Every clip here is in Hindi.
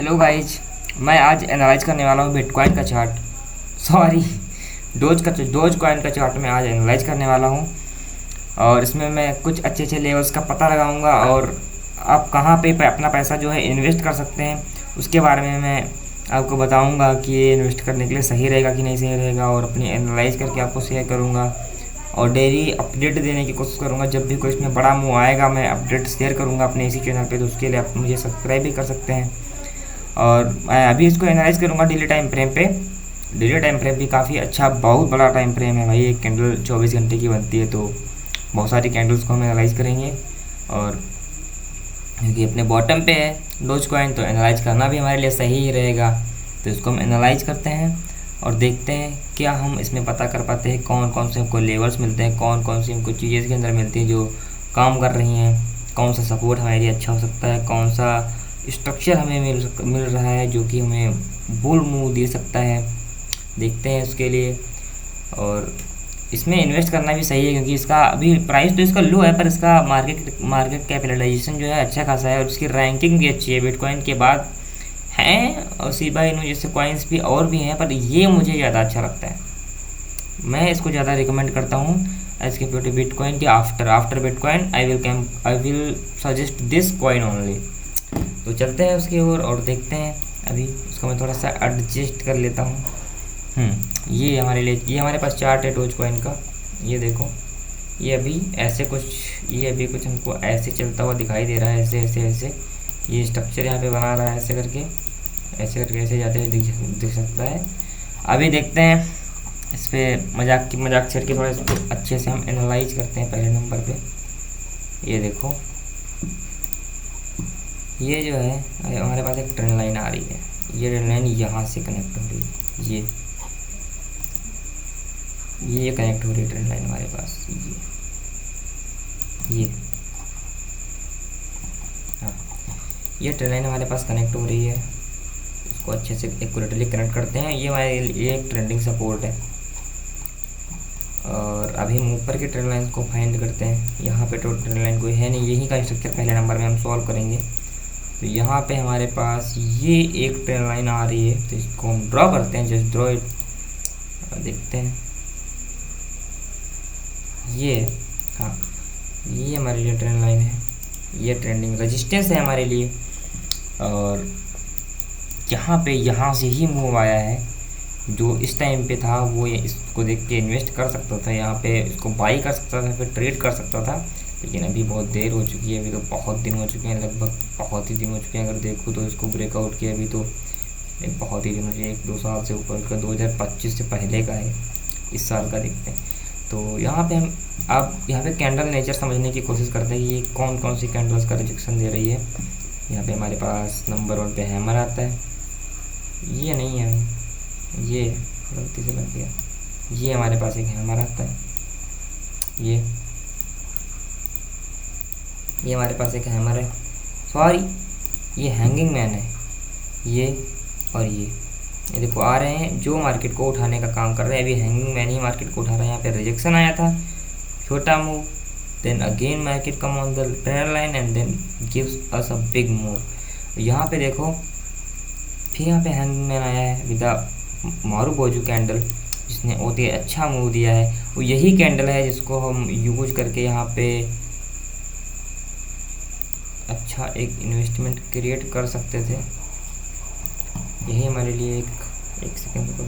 हेलो गाइज, मैं आज एनालाइज करने वाला हूँ बिटकॉइन का चार्ट। सॉरी, डोज कॉइन का चार्ट मैं आज एनालाइज करने वाला हूँ। और इसमें मैं कुछ अच्छे अच्छे लेवल्स का पता लगाऊंगा और आप कहाँ पे अपना पैसा जो है इन्वेस्ट कर सकते हैं उसके बारे में मैं आपको बताऊंगा कि ये इन्वेस्ट करने के लिए सही रहेगा कि नहीं सही रहेगा, और अपनी एनालाइज करके आपको शेयर करूँगा और डेली अपडेट देने की कोशिश करूँगा। जब भी कोई इसमें बड़ा मूव आएगा मैं अपडेट शेयर करूँगा अपने इसी चैनल पे, तो उसके लिए आप मुझे सब्सक्राइब भी कर सकते हैं। और मैं अभी इसको एनालाइज करूँगा डेली टाइम फ्रेम पे। डेली टाइम फ्रेम भी काफ़ी अच्छा, बहुत बड़ा टाइम फ्रेम है भाई। एक कैंडल 24 घंटे की बनती है, तो बहुत सारी कैंडल्स को हम एनालाइज करेंगे। और क्योंकि अपने बॉटम पे है डोज कॉइन, तो एनालाइज करना भी हमारे लिए सही ही रहेगा। तो इसको हम एनालाइज करते हैं और देखते हैं क्या हम इसमें पता कर पाते हैं कौन कौन से हमको लेवल्स मिलते हैं, कौन कौन सी हमको चीज़ें इसके अंदर मिलती हैं जो काम कर रही हैं, कौन सा सपोर्ट हमारे लिए अच्छा हो सकता है, कौन सा स्ट्रक्चर हमें मिल रहा है जो कि हमें बुल मूव दे सकता है। देखते हैं उसके लिए। और इसमें इन्वेस्ट करना भी सही है क्योंकि इसका अभी प्राइस तो इसका लो है, पर इसका मार्केट कैपिटलाइजेशन जो है अच्छा खासा है और इसकी रैंकिंग भी अच्छी है। बिटकॉइन के बाद हैं और शिबा इनू जैसे कॉइन्स भी और भी हैं, पर ये मुझे ज़्यादा अच्छा लगता है। मैं इसको ज़्यादा रिकमेंड करता हूँ एज कम्पेयर टू बिटकॉइन के। After bitcoin I will suggest this coin only. तो चलते हैं उसकी ओर और देखते हैं। अभी उसको मैं थोड़ा सा एडजस्ट कर लेता हूँ। ये हमारे लिए, ये हमारे पास चार्ट है डोज कॉइन का। ये देखो, ये अभी ऐसे कुछ, ये अभी कुछ हमको ऐसे चलता हुआ दिखाई दे रहा है, ऐसे ऐसे ऐसे। ये स्ट्रक्चर यहाँ पे बना रहा है, ऐसे करके ऐसे जाते हुए दिख सकता है। अभी देखते हैं इस पर मजाक छेड़ के थोड़ा इसको अच्छे से हम एनालाइज करते हैं। पहले नंबर पे ये देखो, ये जो है हमारे पास एक ट्रेंड लाइन आ रही है। ये ट्रेंड लाइन यहाँ से कनेक्ट हो रही है, ये कनेक्ट हो रही है ट्रेंड लाइन हमारे पास। ये हाँ, ये ट्रेंड लाइन हमारे पास कनेक्ट हो रही है। इसको अच्छे से एक्यूरेटली कनेक्ट करते हैं। ये हमारे लिए एक ट्रेंडिंग सपोर्ट है। और अभी हम ऊपर के ट्रेंड लाइन को फाइंड करते हैं। यहाँ पे तो ट्रेंड लाइन कोई है नहीं, यही का स्ट्रक्चर पहले नंबर में हम सॉल्व करेंगे। तो यहाँ पे हमारे पास ये एक ट्रेंड लाइन आ रही है, तो इसको हम ड्रॉ करते हैं। जस्ट ड्रॉ इट और देखते हैं। ये हाँ, ये हमारे लिए ट्रेंड लाइन है, ये ट्रेंडिंग रेजिस्टेंस है हमारे लिए। और यहाँ से ही मूव आया है। जो इस टाइम पे था वो इसको देख के इन्वेस्ट कर सकता था, यहाँ पे इसको बाई कर सकता था, फिर ट्रेड कर सकता था। लेकिन अभी बहुत देर हो चुकी है, अभी तो बहुत दिन हो चुके हैं, लगभग बहुत ही दिन हो चुके हैं। अगर देखो तो इसको ब्रेकआउट किया अभी तो बहुत ही दिन हो चुके, 1-2 साल से ऊपर का, 2025 से पहले का है, इस साल का देखते हैं। तो यहाँ पे हम अब यहाँ पे कैंडल नेचर समझने की कोशिश करते हैं कि ये कौन कौन सी कैंडल्स का रिजेक्शन दे रही है। यहाँ पे हमारे पास नंबर 1 पे हैमर आता है। ये नहीं है, ये गलती से लग गया। ये हमारे पास एक हैमर आता है, ये हमारे पास एक हैमर है। सॉरी, ये हैंगिंग मैन है। ये और ये देखो आ रहे हैं जो मार्केट को उठाने का काम कर रहे हैं। अभी हैंगिंग मैन ही मार्केट को उठा रहा है। यहाँ पे रिजेक्शन आया था, छोटा move, then again market come on the trend line and then gives us a big move. यहाँ पे देखो फिर यहाँ पे हैंगिंग मैन आया है विद मारुबोजू कैंडल, जिसने बहुत ही अच्छा मूव दिया है। वो यही कैंडल है जिसको हम यूज करके यहाँ पे अच्छा एक इन्वेस्टमेंट क्रिएट कर सकते थे। यही हमारे लिए एक सेकेंड रुको,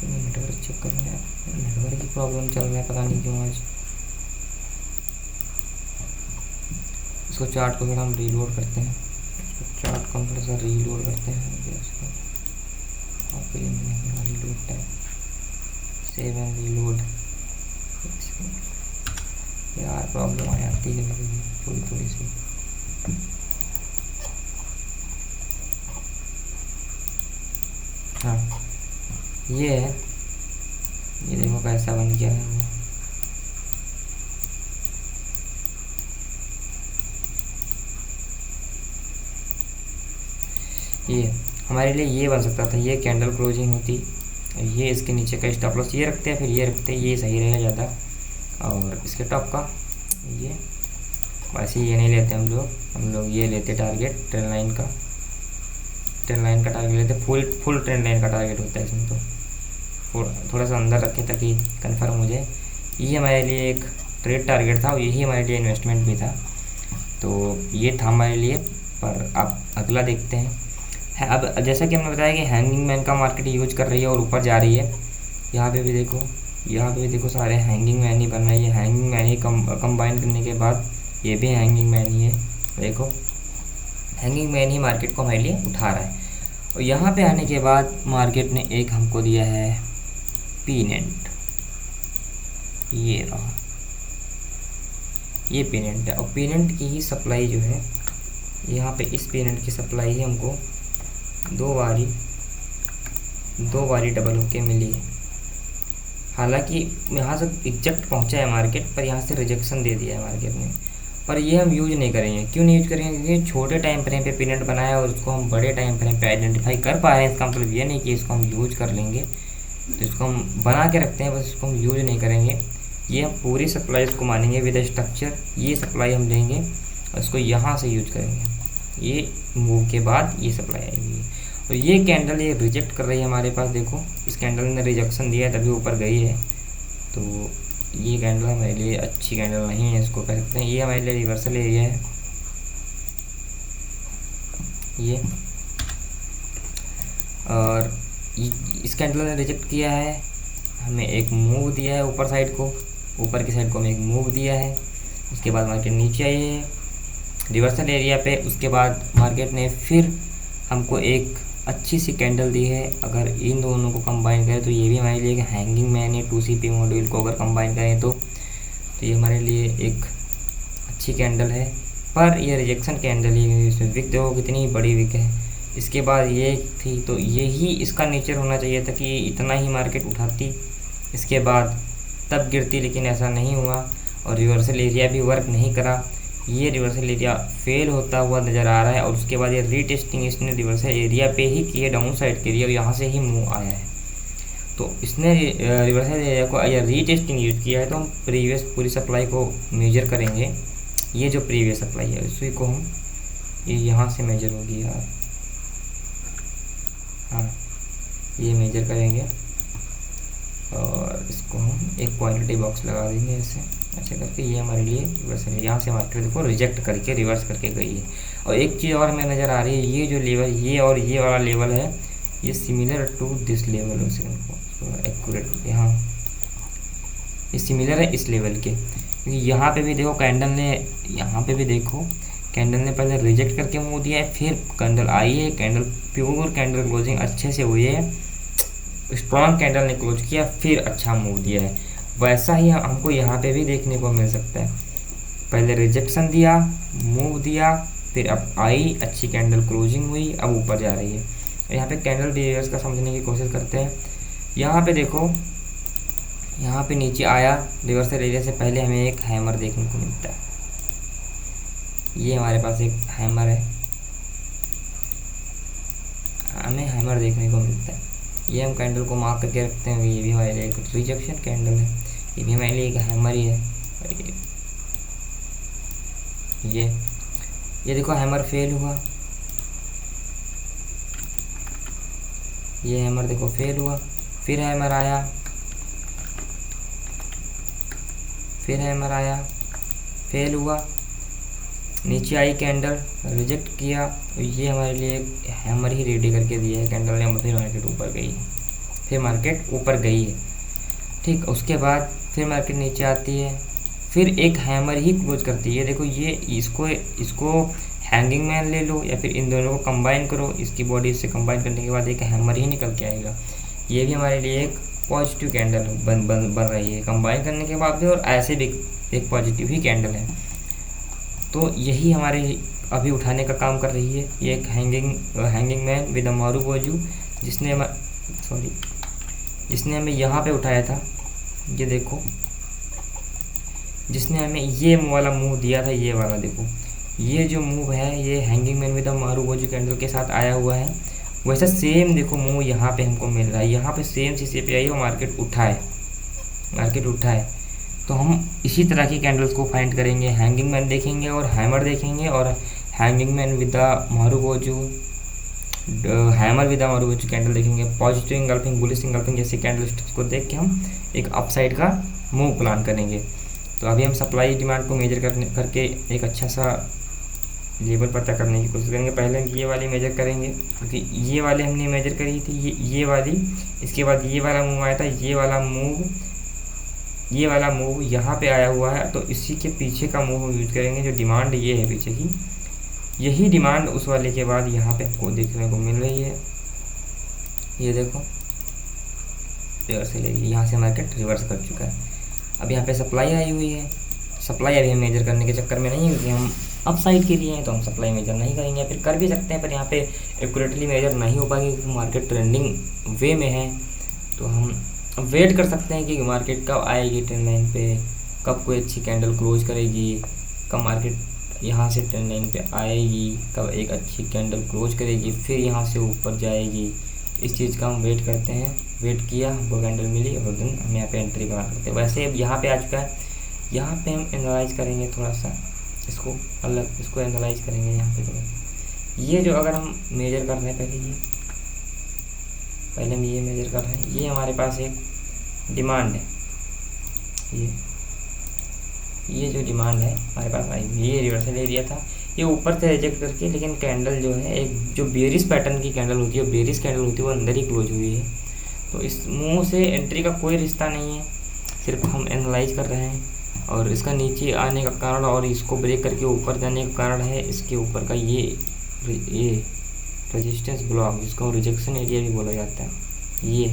नेटवर्क चेक करना है। नेटवर्क की प्रॉब्लम चल रहा है, पता नहीं क्यों आज। इसको चार्ट को थोड़ा हम रीलोड करते हैं। चार्ट को हम थोड़ा सा रीलोड करते हैं। Reload time, save and reload. यार प्रॉब्लम आ जाती है थोड़ी सी। हाँ, ये है, ये देखो कैसा बन गया है वो। ये हमारे लिए ये बन सकता था, ये कैंडल क्लोजिंग होती, ये इसके नीचे का स्टॉप लॉस ये रखते हैं, फिर ये रखते हैं, ये सही रहेगा ज़्यादा। और इसके टॉप का ये वैसे ये नहीं लेते हम लोग। हम लोग ये लेते टारगेट ट्रेंड लाइन का टारगेट लेते, फुल ट्रेंड लाइन का टारगेट होता है इसमें, तो थोड़ा सा अंदर रखे ताकि कंफर्म हो जाए। ये हमारे लिए एक ट्रेड टारगेट था और यही हमारे लिए इन्वेस्टमेंट भी था, तो ये था हमारे लिए। पर अब अगला देखते हैं। अब जैसा कि हमने बताया कि हैंगिंग मैन का मार्केट यूज कर रही है और ऊपर जा रही है। यहाँ पे भी देखो सारे हैंगिंग मैन ही बन रहे हैं। ये हैंगिंग मैन ही कंबाइन करने के बाद ये भी हैंगिंग मैन ही है। देखो हैंगिंग मैन ही मार्केट को हमारे लिए उठा रहा है। और यहाँ पे आने के बाद मार्केट ने एक हमको दिया है पीनेंट, ये रहा, ये पीनेंट है। और पीनेंट की ही सप्लाई जो है यहाँ पे, इस पीनेंट की सप्लाई ही हमको दो बारी डबल होके मिली है। हालांकि यहाँ से एग्जैक्ट पहुँचा है मार्केट, पर यहाँ से रिजेक्शन दे दिया है मार्केट ने। पर ये हम यूज नहीं करेंगे। क्यों नहीं यूज करेंगे? क्योंकि छोटे टाइम फ्रेम पे पीनेंट बनाया और उसको हम बड़े टाइम फ्रेम पे आइडेंटिफाई कर पा रहे हैं। इसका मतलब ये नहीं कि इसको हम यूज कर लेंगे, तो इसको हम बना के रखते हैं, बस इसको हम यूज नहीं करेंगे। ये हम पूरी सप्लाई इसको मानेंगे विद स्ट्रक्चर। ये सप्लाई हम लेंगे और इसको यहाँ से यूज करेंगे। ये मूव के बाद ये सप्लाई आएगी। और ये कैंडल ये रिजेक्ट कर रही है हमारे पास। देखो इस कैंडल ने रिजेक्शन दिया है तभी ऊपर गई है। तो ये कैंडल हमारे लिए अच्छी कैंडल नहीं है, इसको कह सकते हैं। ये हमारे लिए रिवर्सल एरिया है ये। और इस कैंडल ने रिजेक्ट किया है, हमें एक मूव दिया है ऊपर साइड को, ऊपर की साइड को हमें एक मूव दिया है। उसके बाद मार्केट नीचे आई है रिवर्सल एरिया पे। उसके बाद मार्केट ने फिर हमको एक अच्छी सी कैंडल दी है। अगर इन दोनों को कंबाइन करें तो ये भी हमारे लिए एक हैंगिंग मैन है। 2CP मॉड्यूल को अगर कंबाइन करें तो ये हमारे लिए एक अच्छी कैंडल है। पर ये रिजेक्शन कैंडल ही, इसमें विक देखो कितनी बड़ी विक है। इसके बाद ये थी, तो यही इसका नेचर होना चाहिए था कि इतना ही मार्केट उठाती, इसके बाद तब गिरती, लेकिन ऐसा नहीं हुआ और रिवर्सल एरिया भी वर्क नहीं करा। ये रिवर्सल एरिया फेल होता हुआ नज़र आ रहा है। और उसके बाद ये रीटेस्टिंग इसने रिवर्सल एरिया पे ही की है, डाउन साइड के लिए, और यहाँ से ही मूव आया है। तो इसने रिवर्सल एरिया को या रीटेस्टिंग यूज किया है। तो हम प्रीवियस पूरी सप्लाई को मेजर करेंगे। ये जो प्रीवियस सप्लाई है उसी को हम, ये यहाँ से मेजर होगी यार, हाँ ये मेजर करेंगे और इसको हम एक क्वालिटी बॉक्स लगा देंगे ऐसे अच्छा करके। ये हमारे लिए रिवर्सल है। यहाँ से मार्केट देखो रिजेक्ट करके रिवर्स करके गई है। और एक चीज़ और हमें नज़र आ रही है, ये जो लेवल, ये और ये वाला लेवल है, ये सिमिलर टू दिस लेवल, उसे एक्यूरेट, हाँ ये सिमिलर है इस लेवल के। क्योंकि यहाँ पे भी देखो कैंडल ने, यहाँ पे भी देखो कैंडल ने पहले रिजेक्ट करके मूव दिया है, फिर कैंडल आई है, कैंडल प्योर कैंडल क्लोजिंग अच्छे से हुई है, स्ट्रॉन्ग कैंडल ने क्लोज किया, फिर अच्छा मूव दिया है। वैसा ही हमको यहाँ पे भी देखने को मिल सकता है। पहले रिजेक्शन दिया, मूव दिया, फिर अब आई, अच्छी कैंडल क्लोजिंग हुई, अब ऊपर जा रही है। यहाँ पे कैंडल बिहेवियर्स का समझने की कोशिश करते हैं। यहाँ पे देखो, यहाँ पे नीचे आया रिवर्सल एरिया से पहले हमें एक हैमर देखने को मिलता है। ये हमारे पास एक हैमर है, हमें हैमर देखने को मिलता है। ये हम कैंडल को मार्क करके रखते हैं। ये भी हमारे लिए एक रिजेक्शन कैंडल है, ये भी हमारे लिए एक हैमर ही है। ये देखो हैमर फेल हुआ, ये हैमर देखो फेल हुआ, फिर हैमर आया, फिर हैमर आया, फेल हुआ, नीचे आई कैंडल, रिजेक्ट किया। तो ये हमारे लिए एक हैमर ही रेडी करके दिया है कैंडल ने। फिर मार्केट ऊपर गई है, फिर मार्केट ऊपर गई है, ठीक। उसके बाद फिर मार्केट नीचे आती है, फिर एक हैमर ही क्लोज करती है। देखो ये इसको हैंगिंग मैन ले लो या फिर इन दोनों को कंबाइन करो, इसकी बॉडी से कंबाइन करने के बाद एक हैमर ही निकल के आएगा। ये भी हमारे लिए एक पॉजिटिव कैंडल बन रही है कंबाइन करने के बाद भी, और ऐसे भी एक पॉजिटिव ही कैंडल है। तो यही हमारे अभी उठाने का काम कर रही है। ये एक hanging man with a marubozu, जिसने हमें यहाँ पे उठाया था। ये देखो, जिसने हमें ये वाला मूव दिया था, ये वाला देखो, ये जो मूव है ये hanging man with a marubozu candle के साथ आया हुआ है। वैसा सेम देखो मूव यहाँ पे हमको मिल रहा है, यहाँ पे सेम शीशे पे आई और मार्केट उठा है। तो हम इसी तरह की कैंडल्स को फाइंड करेंगे, हैंगिंग मैन देखेंगे और हैमर देखेंगे, और hanging man with the marubozu, hammer with the marubozu candle देखेंगे, पॉजिटिव इंगल्फिंग, बुलिश इंगल्फिंग जैसे कैंडल स्टिक्स को देख के हम एक अपसाइड का मूव प्लान करेंगे। तो अभी हम सप्लाई डिमांड को मेजर करके एक अच्छा सा लेवल पता करने की कोशिश करेंगे। पहले ये वाली मेजर करेंगे क्योंकि ये वाली हमने मेजर करी थी, ये वाली, इसके बाद ये वाला मूव आया था, ये वाला मूव यहाँ पे आया हुआ है, तो इसी के पीछे का मूव हम यूज़ करेंगे। जो डिमांड ये है पीछे की, यही डिमांड उस वाले के बाद यहाँ पे आपको देखने को मिल रही है। ये देखो रिवर्स लेगी, यहाँ से मार्केट रिवर्स कर चुका है। अब यहाँ पे सप्लाई आई हुई है, सप्लाई अभी हम मेजर करने के चक्कर में नहीं है क्योंकि हम अप साइड के लिए हैं, तो हम सप्लाई मेजर नहीं करेंगे। फिर कर भी सकते हैं पर यहाँ पे एक्यूरेटली मेजर नहीं हो पाएगी क्योंकि मार्केट ट्रेंडिंग वे में है। तो हम वेट कर सकते हैं कि मार्केट कब आएगी ट्रेंड लाइन पे, कब कोई अच्छी कैंडल क्लोज करेगी, कब मार्केट यहाँ से ट्रेंड लाइन पे आएगी, कब एक अच्छी कैंडल क्लोज करेगी, फिर यहाँ से ऊपर जाएगी। इस चीज़ का हम वेट करते हैं। वेट किया, वो कैंडल मिली और देन हम यहाँ पे एंट्री बना सकते हैं। वैसे अब यहाँ पे आ चुका है, यहाँ पे हम एनालाइज करेंगे थोड़ा सा इसको अलग, इसको एनालाइज करेंगे यहाँ पे थोड़ा। ये जो अगर हम मेजर कर रहे हैं पहले हम ये मेजर कर रहे हैं, ये हमारे पास एक डिमांड है, ये जो डिमांड है हमारे पास आई, ये रिवर्सल एरिया था, ये ऊपर से रिजेक्ट करके, लेकिन कैंडल जो है एक जो बेरिश पैटर्न की कैंडल होती है, बेरिश कैंडल होती है, वो अंदर ही क्लोज हुई है। तो इस मुंह से एंट्री का कोई रिश्ता नहीं है, सिर्फ हम एनालाइज कर रहे हैं। और इसका नीचे आने का कारण और इसको ब्रेक करके ऊपर जाने का कारण है इसके ऊपर का ये रेजिस्टेंस ब्लॉक, जिसको रिजेक्शन एरिया भी बोला जाता है। ये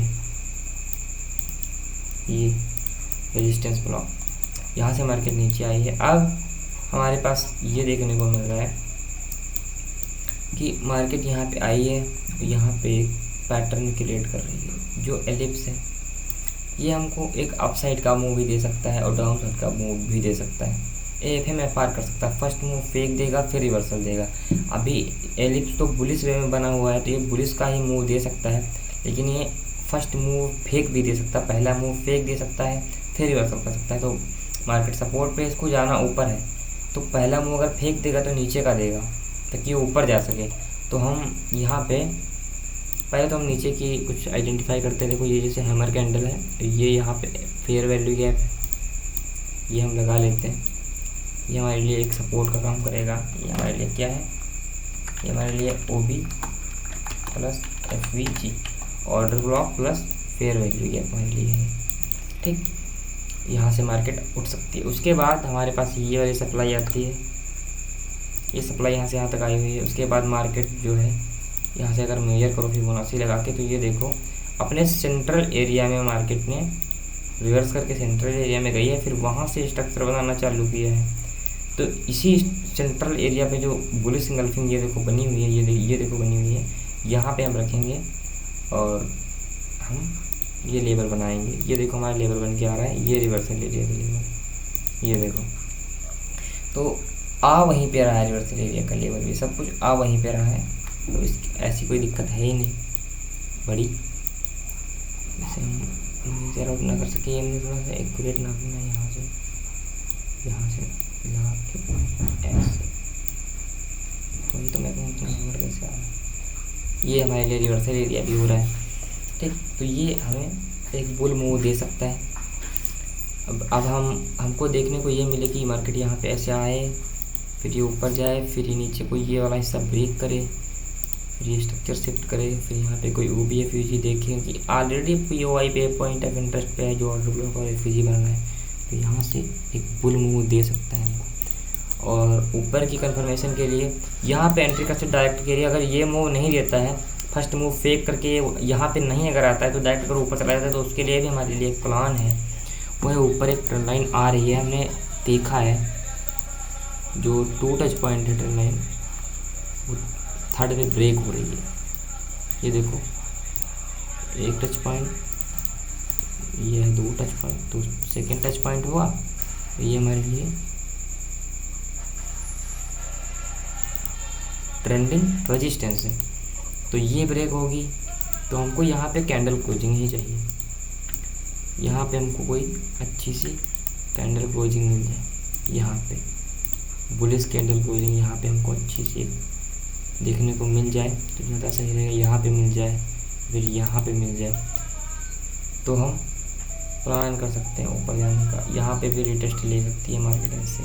रेजिस्टेंस ब्लॉक, यहाँ से मार्केट नीचे आई है। अब हमारे पास ये देखने को मिल रहा है कि मार्केट यहाँ पे आई है, यहाँ पे एक पैटर्न क्रिएट कर रही है जो एलिप्स है। ये हमको एक अपसाइड का मूव भी दे सकता है और डाउन साइड का मूव भी दे सकता है। AFM कर सकता है, फर्स्ट मूव फेक देगा फिर रिवर्सल देगा। अभी एलिप्स तो बुलिश वे में बना हुआ है, तो ये बुलिश का ही मूव दे सकता है, लेकिन ये फर्स्ट मूव फेक भी दे सकता है, पहला मूव फेक दे सकता है फिर रिवर्सल कर सकता है। तो मार्केट सपोर्ट पे इसको जाना ऊपर है, तो पहला मूव अगर फेक देगा तो नीचे का देगा ताकि वो ऊपर जा सके। तो हम यहाँ पे पहले तो हम नीचे की कुछ आइडेंटिफाई करते हैं। देखो ये जैसे हैमर कैंडल है, तो ये यहाँ पे फेयर वैल्यू गैप है, ये हम लगा लेते हैं। ये हमारे लिए एक सपोर्ट का काम करेगा। ये हमारे लिए क्या है, ये हमारे लिए OB plus FVG, order block plus fair value gap हमारे लिए है। ठीक, यहाँ से मार्केट उठ सकती है। उसके बाद हमारे पास ये वाली सप्लाई आती है, ये सप्लाई यहाँ से यहाँ तक आई हुई है। उसके बाद मार्केट जो है यहाँ से अगर मेजर करो फिबोनाची लगा के, तो ये देखो अपने सेंट्रल एरिया में मार्केट ने रिवर्स करके सेंट्रल एरिया में गई है, फिर वहाँ से स्ट्रक्चर बनाना चालू किया है। तो इसी सेंट्रल एरिया पे जो बुलिश इंगल्फिंग ये देखो बनी हुई है, ये देखो बनी हुई है, यहाँ पे हम रखेंगे और हम ये लेवल बनाएंगे। ये देखो हमारा लेवल बन के आ रहा है, ये रिवर्सल एरिया का लेवल, ये देखो। तो आ वहीं पे रहा है, रिवर्सल एरिया का लेवल भी, सब कुछ आ वहीं पे रहा है। तो ऐसी कोई दिक्कत है ही नहीं बड़ी। जैसे हम ज़रा ना कर सके, हमने थोड़ा सा एक्यूरेट नापना है, यहाँ से ला के ऐसे, वही तो मैं कहूँ नंबर कैसे आ रहा है। ये हमारे लिए रिवर्सल एरिया भी हो रहा है। ठीक, तो ये हमें एक बुल मूव दे सकता है। अब हमको देखने को ये मिले कि मार्केट यहाँ पे ऐसे आए, फिर ये ऊपर जाए, फिर ये नीचे कोई ये वाला हिस्सा ब्रेक करे, फिर ये स्ट्रक्चर शिफ्ट करे, फिर यहाँ पे कोई OB FVG देखें कि ऑलरेडी POI पे पॉइंट ऑफ इंटरेस्ट पे है जो ऑर्डर ब्लॉक और FVG बन रहा है, तो यहाँ से एक बुल मूव दे सकता है हमको। और ऊपर की कंफर्मेशन के लिए यहाँ पे एंट्री का से डायरेक्ट के लिए अगर ये मूव नहीं देता है, फर्स्ट मूव फेक करके यहाँ पे नहीं अगर आता है, तो डायरेक्ट अगर ऊपर चला जाता है, तो उसके लिए भी हमारे लिए एक प्लान है। वो है ऊपर एक ट्रेंड लाइन आ रही है, हमने देखा है जो 2 टच पॉइंट है ट्रेंड लाइन, वो थर्ड पे ब्रेक हो रही है। ये देखो एक टच पॉइंट, ये है 2 टच पॉइंट, तो सेकेंड टच पॉइंट हुआ, तो ये हमारे लिए ट्रेंडिंग रेजिस्टेंस है। तो ये ब्रेक होगी, तो हमको यहाँ पे कैंडल क्लोजिंग ही चाहिए, यहाँ पे हमको कोई अच्छी सी कैंडल क्लोजिंग मिल जाए यहाँ पे। बुलिश कैंडल क्लोजिंग यहाँ पे हमको अच्छी सी देखने को मिल जाए तो ज़्यादा सही रहेगा। यहाँ पे मिल जाए, फिर यहाँ पे मिल जाए तो हम प्लान कर सकते हैं ऊपर जाने का। यहाँ पे भी रिटेस्ट ले सकती है मार्केट ऐसे।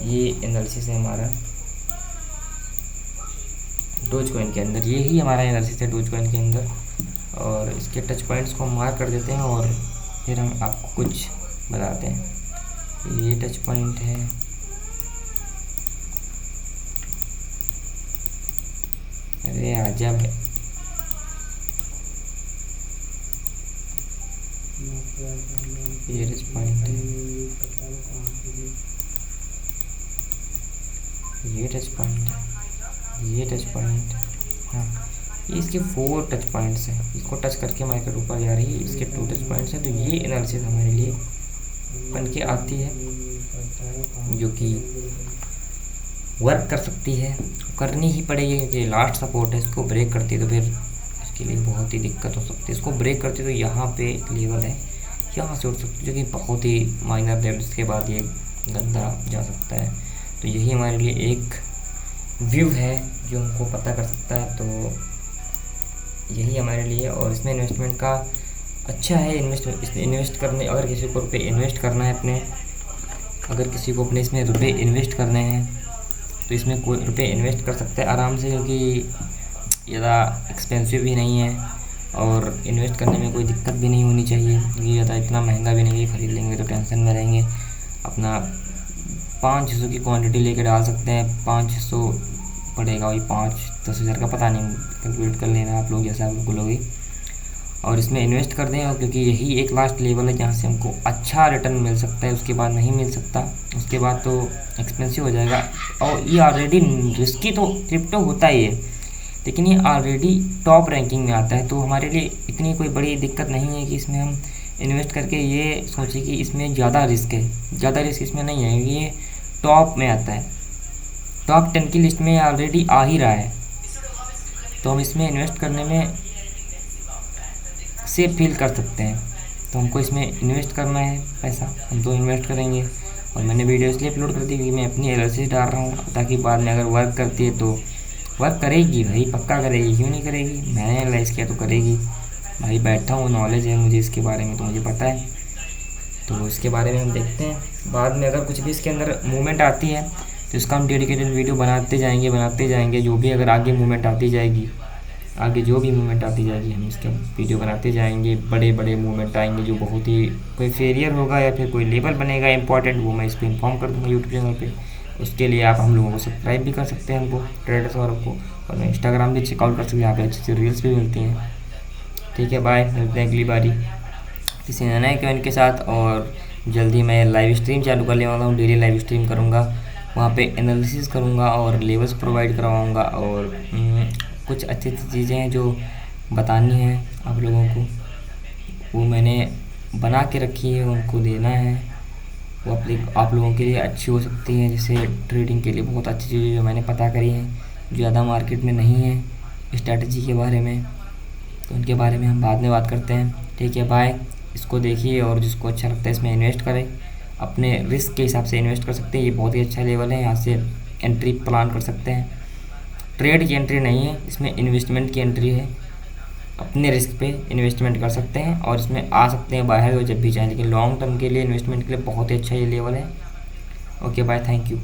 ये एनालिसिस है हमारा डोज कॉइन के अंदर, ये ही हमारा एनालिसिस है डोज कॉइन के अंदर। और इसके टच पॉइंट्स को मार्क कर देते हैं और फिर हम आपको कुछ बताते हैं। ये टच पॉइंट है, अरे आजा भाई, ये टच पॉइंट है, ये टच पॉइंट है, ये टच पॉइंट। हाँ, ये इसके 4 टच पॉइंट्स हैं। इसको टच करके मार्केट ऊपर जा रही है, इसके 2 टच पॉइंट्स हैं। तो ये एनालिसिस हमारे लिए बन के आती है जो कि वर्क कर सकती है, करनी ही पड़ेगी क्योंकि लास्ट सपोर्ट है। इसको ब्रेक करती है तो फिर इसके लिए बहुत ही दिक्कत हो सकती है। इसको ब्रेक करती है तो यहाँ पे लेवल है, यहाँ से उठ सकती है जो कि बहुत ही माइनर लेवल, इसके बाद ये गंदा जा सकता है। तो यही हमारे लिए एक व्यू है जो हमको पता कर सकता है। तो यही हमारे लिए, और इसमें इन्वेस्टमेंट का अच्छा है। इन्वेस्ट करने, अगर किसी को रुपये इन्वेस्ट करना है अपने, अगर किसी को अपने इसमें रुपये इन्वेस्ट करने हैं तो इसमें कोई रुपये इन्वेस्ट कर सकता है आराम से, क्योंकि ज़्यादा एक्सपेंसिव भी नहीं है और इन्वेस्ट करने में कोई दिक्कत भी नहीं होनी चाहिए, क्योंकि ज़्यादा इतना महंगा भी नहीं है। ख़रीद लेंगे तो टेंशन में रहेंगे। अपना 500 की क्वांटिटी लेके डाल सकते हैं। 500 पड़ेगा, वही 5-10 हज़ार का, पता नहीं, कैलकुलेट कर लेना आप लोग जैसा आप बोलोगे। और इसमें इन्वेस्ट कर दें, क्योंकि यही एक लास्ट लेवल है जहाँ से हमको अच्छा रिटर्न मिल सकता है। उसके बाद नहीं मिल सकता, उसके बाद तो एक्सपेंसिव हो जाएगा। और ये ऑलरेडी रिस्की तो क्रिप्टो होता ही है, लेकिन ये ऑलरेडी टॉप रैंकिंग में आता है। तो हमारे लिए इतनी कोई बड़ी दिक्कत नहीं है कि इसमें हम इन्वेस्ट करके ये सोचें कि इसमें ज़्यादा रिस्क है। ज़्यादा रिस्क इसमें नहीं है, ये टॉप में आता है, टॉप 10 की लिस्ट में ऑलरेडी आ ही रहा है। तो हम इसमें इन्वेस्ट करने में सेफ फील कर सकते हैं। तो हमको इसमें इन्वेस्ट करना है पैसा, हम तो इन्वेस्ट करेंगे। और मैंने वीडियो इसलिए अपलोड कर दी क्योंकि मैं अपनी एनालिसिस डाल रहा हूँ, ताकि बाद में अगर वर्क करती है तो वर्क करेगी भाई, पक्का करेगी, क्यों नहीं करेगी। मैंने एनालाइज किया तो करेगी भाई, बैठा हूँ, नॉलेज है मुझे इसके बारे में, तो मुझे पता है। तो इसके बारे में हम देखते हैं बाद में। अगर कुछ भी इसके अंदर मूवमेंट आती है तो इसका हम डेडिकेटेड वीडियो बनाते जाएंगे। जो भी अगर आगे मूवमेंट आती जाएगी, आगे जो भी मूवमेंट आती जाएगी हम इसका वीडियो बनाते जाएंगे। बड़े बड़े मूवमेंट आएंगे जो बहुत ही कोई फेलियर होगा या फिर कोई लेवल बनेगा इंपॉर्टेंट, वो मैं इस पर इन्फॉर्म कर दूँगा यूट्यूब चैनल पे। उसके लिए आप हम लोगों को सब्सक्राइब भी कर सकते हैं, हमको ट्रेडर्स और को, और मैं इंस्टाग्राम भी चेकआउट कर सकते हैं, यहाँ पे अच्छी अच्छी रील्स भी मिलती हैं। ठीक है, बाय, मिलते हैं अगली बारी किसी नए कॉइन के साथ। और जल्दी मैं लाइव स्ट्रीम चालू करने वाला हूँ, डेली लाइव स्ट्रीम करूँगा, वहाँ पे एनालिसिस करूँगा और लेवल्स प्रोवाइड करवाऊँगा। और कुछ अच्छी अच्छी चीज़ें हैं जो बतानी है आप लोगों को, वो मैंने बना के रखी है, उनको देना है। वो आप लोगों के लिए अच्छी हो सकती हैं, जैसे ट्रेडिंग के लिए बहुत अच्छी चीज़ें जो मैंने पता करी हैं, जो ज़्यादा मार्केट में नहीं है स्ट्रैटेजी के बारे में, तो उनके बारे में हम बाद में बात करते हैं। ठीक है, बाय। इसको देखिए और जिसको अच्छा लगता है इसमें इन्वेस्ट करें, अपने रिस्क के हिसाब से इन्वेस्ट कर सकते हैं। ये बहुत ही अच्छा लेवल है, यहाँ से एंट्री प्लान कर सकते हैं। ट्रेड की एंट्री नहीं है, इसमें इन्वेस्टमेंट की एंट्री है। अपने रिस्क पे इन्वेस्टमेंट कर सकते हैं और इसमें आ सकते हैं बाहर जब भी चाहें, लेकिन लॉन्ग टर्म के लिए इन्वेस्टमेंट के लिए बहुत ही अच्छा ये लेवल है। Okay, bye, thank you.